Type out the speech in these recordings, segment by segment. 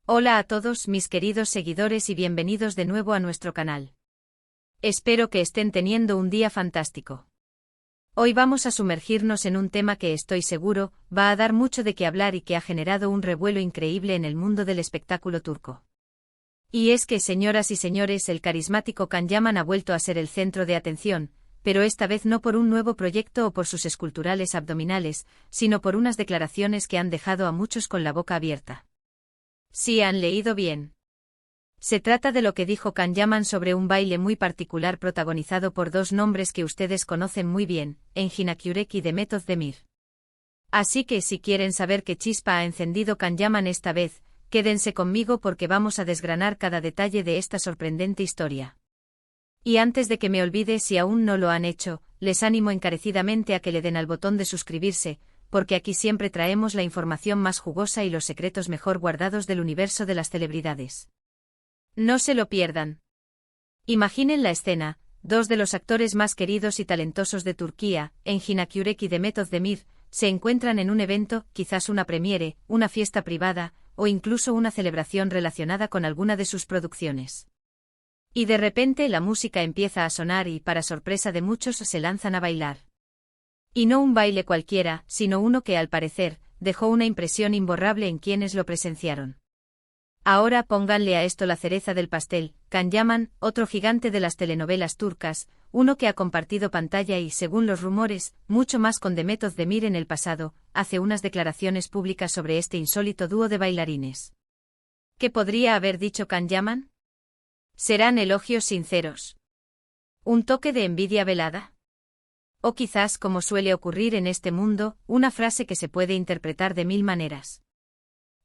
Hola a todos mis queridos seguidores y bienvenidos de nuevo a nuestro canal. Espero que estén teniendo un día fantástico. Hoy vamos a sumergirnos en un tema que estoy seguro va a dar mucho de qué hablar y que ha generado un revuelo increíble en el mundo del espectáculo turco. Y es que, señoras y señores, el carismático Can Yaman ha vuelto a ser el centro de atención, pero esta vez no por un nuevo proyecto o por sus esculturales abdominales, sino por unas declaraciones que han dejado a muchos con la boca abierta. Sí, han leído bien. Se trata de lo que dijo Can Yaman sobre un baile muy particular protagonizado por dos nombres que ustedes conocen muy bien, Engin Akyurek y Demet Özdemir. Así que si quieren saber qué chispa ha encendido Can Yaman esta vez, quédense conmigo porque vamos a desgranar cada detalle de esta sorprendente historia. Y antes de que me olvide, si aún no lo han hecho, les animo encarecidamente a que le den al botón de suscribirse, porque aquí siempre traemos la información más jugosa y los secretos mejor guardados del universo de las celebridades. No se lo pierdan. Imaginen la escena: dos de los actores más queridos y talentosos de Turquía, Engin Akyurek y Demet Özdemir, se encuentran en un evento, quizás una premiere, una fiesta privada, o incluso una celebración relacionada con alguna de sus producciones. Y de repente la música empieza a sonar y, para sorpresa de muchos, se lanzan a bailar. Y no un baile cualquiera, sino uno que, al parecer, dejó una impresión imborrable en quienes lo presenciaron. Ahora pónganle a esto la cereza del pastel: Can Yaman, otro gigante de las telenovelas turcas, uno que ha compartido pantalla y, según los rumores, mucho más con Demet Özdemir en el pasado, hace unas declaraciones públicas sobre este insólito dúo de bailarines. ¿Qué podría haber dicho Can Yaman? ¿Serán elogios sinceros? ¿Un toque de envidia velada? O quizás, como suele ocurrir en este mundo, una frase que se puede interpretar de mil maneras.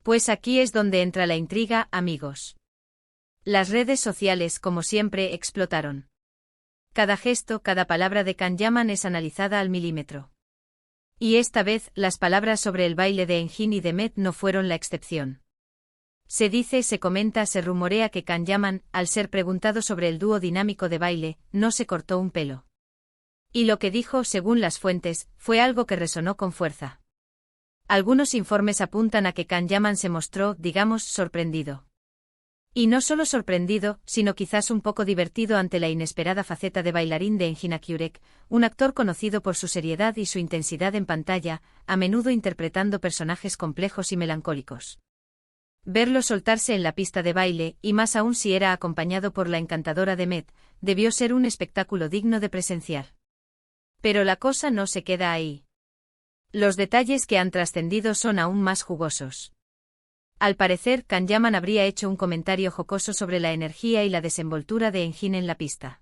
Pues aquí es donde entra la intriga, amigos. Las redes sociales, como siempre, explotaron. Cada gesto, cada palabra de Can Yaman es analizada al milímetro. Y esta vez, las palabras sobre el baile de Engin y Demet no fueron la excepción. Se dice, se comenta, se rumorea que Can Yaman, al ser preguntado sobre el dúo dinámico de baile, no se cortó un pelo. Y lo que dijo, según las fuentes, fue algo que resonó con fuerza. Algunos informes apuntan a que Can Yaman se mostró, digamos, sorprendido. Y no solo sorprendido, sino quizás un poco divertido ante la inesperada faceta de bailarín de Engin Akyurek, un actor conocido por su seriedad y su intensidad en pantalla, a menudo interpretando personajes complejos y melancólicos. Verlo soltarse en la pista de baile, y más aún si era acompañado por la encantadora Demet, debió ser un espectáculo digno de presenciar. Pero la cosa no se queda ahí. Los detalles que han trascendido son aún más jugosos. Al parecer, Can Yaman habría hecho un comentario jocoso sobre la energía y la desenvoltura de Engin en la pista.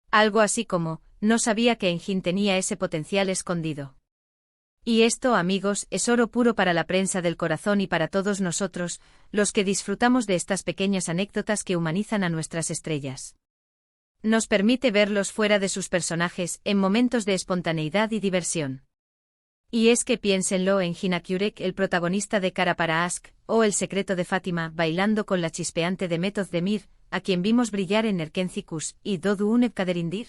Algo así como: no sabía que Engin tenía ese potencial escondido. Y esto, amigos, es oro puro para la prensa del corazón y para todos nosotros, los que disfrutamos de estas pequeñas anécdotas que humanizan a nuestras estrellas. Nos permite verlos fuera de sus personajes, en momentos de espontaneidad y diversión. Y es que piénsenlo: Engin Akyurek, el protagonista de Kara para Aşk, o El secreto de Fátima, bailando con la chispeante Demet Özdemir, a quien vimos brillar en Erkenci y Doğu Kaderimdir.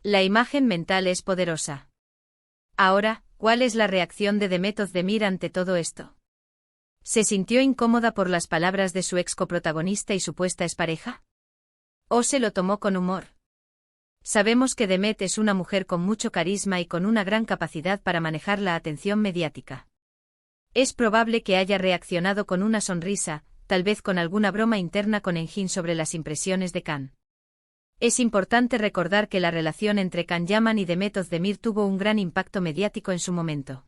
La imagen mental es poderosa. Ahora, ¿cuál es la reacción de Demet Özdemir ante todo esto? ¿Se sintió incómoda por las palabras de su ex coprotagonista y supuesta expareja? ¿O se lo tomó con humor? Sabemos que Demet es una mujer con mucho carisma y con una gran capacidad para manejar la atención mediática. Es probable que haya reaccionado con una sonrisa, tal vez con alguna broma interna con Engin sobre las impresiones de Can. Es importante recordar que la relación entre Can Yaman y Demet Özdemir tuvo un gran impacto mediático en su momento.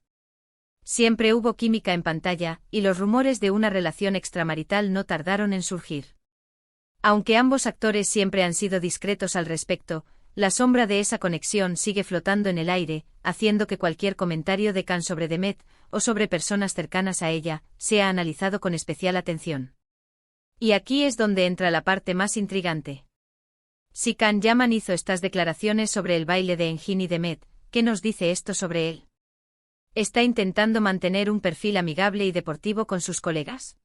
Siempre hubo química en pantalla, y los rumores de una relación extramarital no tardaron en surgir. Aunque ambos actores siempre han sido discretos al respecto, la sombra de esa conexión sigue flotando en el aire, haciendo que cualquier comentario de Can sobre Demet, o sobre personas cercanas a ella, sea analizado con especial atención. Y aquí es donde entra la parte más intrigante. Si Can Yaman hizo estas declaraciones sobre el baile de Engin y Demet, ¿qué nos dice esto sobre él? ¿Está intentando mantener un perfil amigable y deportivo con sus colegas?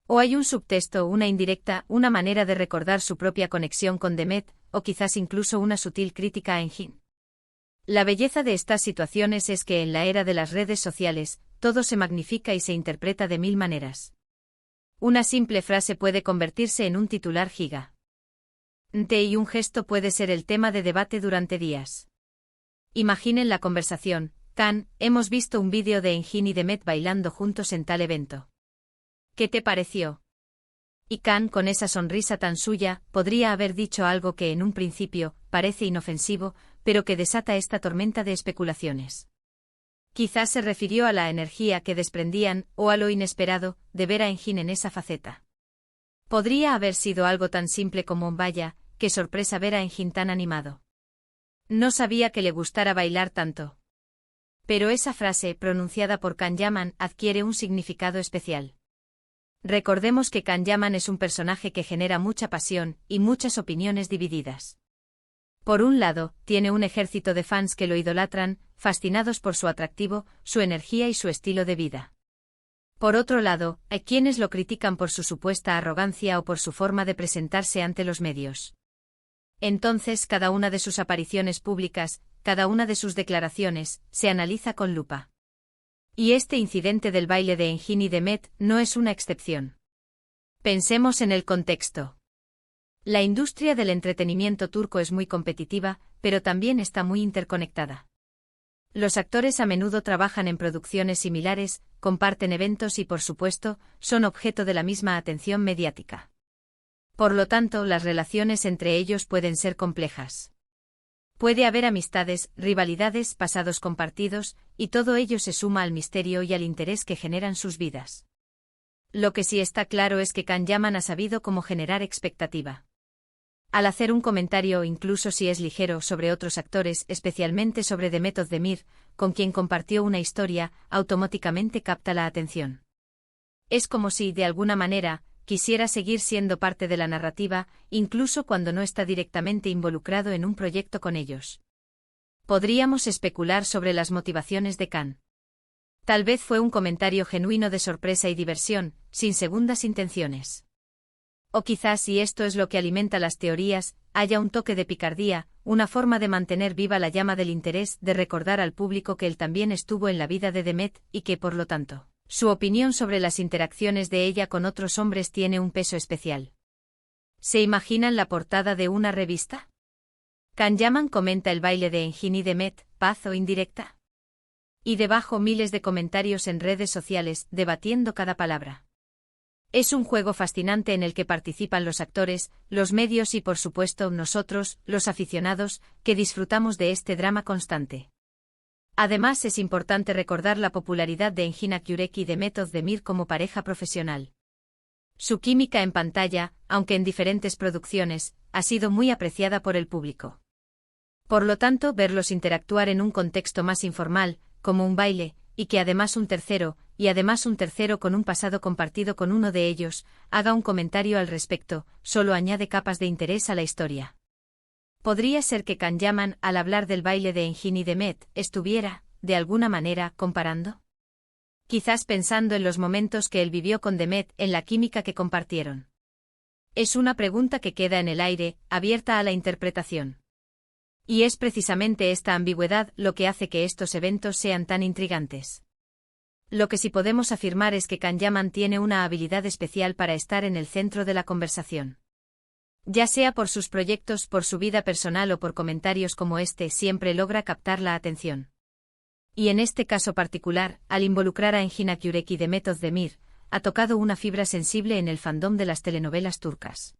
¿O hay un subtexto, una indirecta, una manera de recordar su propia conexión con Demet, o quizás incluso una sutil crítica a Engin? La belleza de estas situaciones es que en la era de las redes sociales, todo se magnifica y se interpreta de mil maneras. Una simple frase puede convertirse en un titular giga. Y un gesto puede ser el tema de debate durante días. Imaginen la conversación: Khan, hemos visto un vídeo de Engin y Demet bailando juntos en tal evento. ¿Qué te pareció? Y Khan, con esa sonrisa tan suya, podría haber dicho algo que en un principio parece inofensivo, pero que desata esta tormenta de especulaciones. Quizás se refirió a la energía que desprendían, o a lo inesperado de ver a Engin en esa faceta. Podría haber sido algo tan simple como un vaya, qué sorpresa ver a Engin tan animado. No sabía que le gustara bailar tanto. Pero esa frase, pronunciada por Khan Yaman, adquiere un significado especial. Recordemos que Khan Yaman es un personaje que genera mucha pasión y muchas opiniones divididas. Por un lado, tiene un ejército de fans que lo idolatran, fascinados por su atractivo, su energía y su estilo de vida. Por otro lado, hay quienes lo critican por su supuesta arrogancia o por su forma de presentarse ante los medios. Entonces, cada una de sus apariciones públicas, cada una de sus declaraciones, se analiza con lupa. Y este incidente del baile de Engin y Demet no es una excepción. Pensemos en el contexto. La industria del entretenimiento turco es muy competitiva, pero también está muy interconectada. Los actores a menudo trabajan en producciones similares, comparten eventos y, por supuesto, son objeto de la misma atención mediática. Por lo tanto, las relaciones entre ellos pueden ser complejas. Puede haber amistades, rivalidades, pasados compartidos, y todo ello se suma al misterio y al interés que generan sus vidas. Lo que sí está claro es que Khan Yaman ha sabido cómo generar expectativa. Al hacer un comentario, incluso si es ligero, sobre otros actores, especialmente sobre Demet Özdemir, con quien compartió una historia, automáticamente capta la atención. Es como si, de alguna manera, quisiera seguir siendo parte de la narrativa, incluso cuando no está directamente involucrado en un proyecto con ellos. Podríamos especular sobre las motivaciones de Khan. Tal vez fue un comentario genuino de sorpresa y diversión, sin segundas intenciones. O quizás, y esto es lo que alimenta las teorías, haya un toque de picardía, una forma de mantener viva la llama del interés, de recordar al público que él también estuvo en la vida de Demet, y que, por lo tanto, su opinión sobre las interacciones de ella con otros hombres tiene un peso especial. ¿Se imaginan la portada de una revista? Khan Yaman comenta el baile de Engin y Demet, paz o indirecta. Y debajo miles de comentarios en redes sociales, debatiendo cada palabra. Es un juego fascinante en el que participan los actores, los medios y, por supuesto, nosotros, los aficionados, que disfrutamos de este drama constante. Además, es importante recordar la popularidad de Engin Akyurek y Demet Özdemir como pareja profesional. Su química en pantalla, aunque en diferentes producciones, ha sido muy apreciada por el público. Por lo tanto, verlos interactuar en un contexto más informal, como un baile, y que además un tercero con un pasado compartido con uno de ellos, haga un comentario al respecto, solo añade capas de interés a la historia. ¿Podría ser que Khan Yaman, al hablar del baile de Engin y Demet, estuviera, de alguna manera, comparando? Quizás pensando en los momentos que él vivió con Demet, en la química que compartieron. Es una pregunta que queda en el aire, abierta a la interpretación. Y es precisamente esta ambigüedad lo que hace que estos eventos sean tan intrigantes. Lo que sí podemos afirmar es que Khan Yaman tiene una habilidad especial para estar en el centro de la conversación. Ya sea por sus proyectos, por su vida personal o por comentarios como este, siempre logra captar la atención. Y en este caso particular, al involucrar a Engin Akyurek y Demet Özdemir, ha tocado una fibra sensible en el fandom de las telenovelas turcas.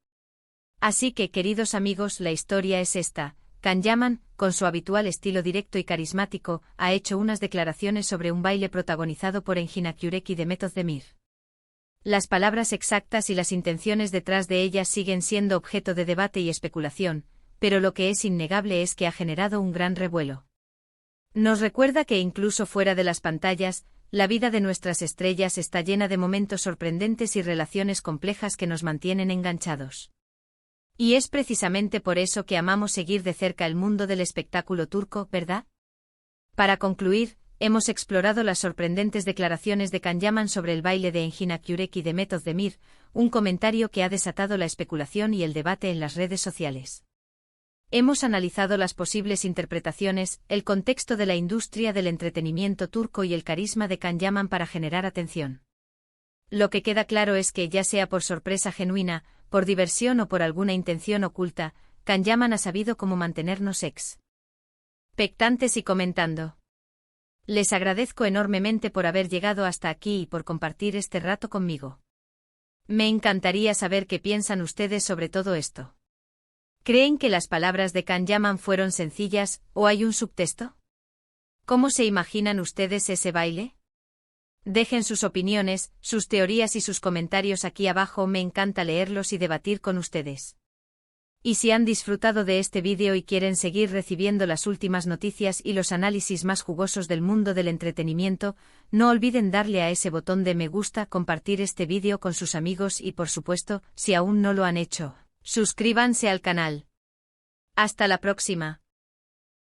Así que, queridos amigos, la historia es esta. Khan Yaman, con su habitual estilo directo y carismático, ha hecho unas declaraciones sobre un baile protagonizado por Engin Akyurek y Demet Özdemir. Las palabras exactas y las intenciones detrás de ellas siguen siendo objeto de debate y especulación, pero lo que es innegable es que ha generado un gran revuelo. Nos recuerda que incluso fuera de las pantallas, la vida de nuestras estrellas está llena de momentos sorprendentes y relaciones complejas que nos mantienen enganchados. Y es precisamente por eso que amamos seguir de cerca el mundo del espectáculo turco, ¿verdad? Para concluir, hemos explorado las sorprendentes declaraciones de Khan Yaman sobre el baile de Engin Akyurek y Demet Özdemir, un comentario que ha desatado la especulación y el debate en las redes sociales. Hemos analizado las posibles interpretaciones, el contexto de la industria del entretenimiento turco y el carisma de Khan Yaman para generar atención. Lo que queda claro es que, ya sea por sorpresa genuina, por diversión o por alguna intención oculta, Kanyaman ha sabido cómo mantenernos expectantes y comentando. Les agradezco enormemente por haber llegado hasta aquí y por compartir este rato conmigo. Me encantaría saber qué piensan ustedes sobre todo esto. ¿Creen que las palabras de Kanyaman fueron sencillas, o hay un subtexto? ¿Cómo se imaginan ustedes ese baile? Dejen sus opiniones, sus teorías y sus comentarios aquí abajo, me encanta leerlos y debatir con ustedes. Y si han disfrutado de este vídeo y quieren seguir recibiendo las últimas noticias y los análisis más jugosos del mundo del entretenimiento, no olviden darle a ese botón de me gusta, compartir este vídeo con sus amigos y por supuesto, si aún no lo han hecho, suscríbanse al canal. Hasta la próxima.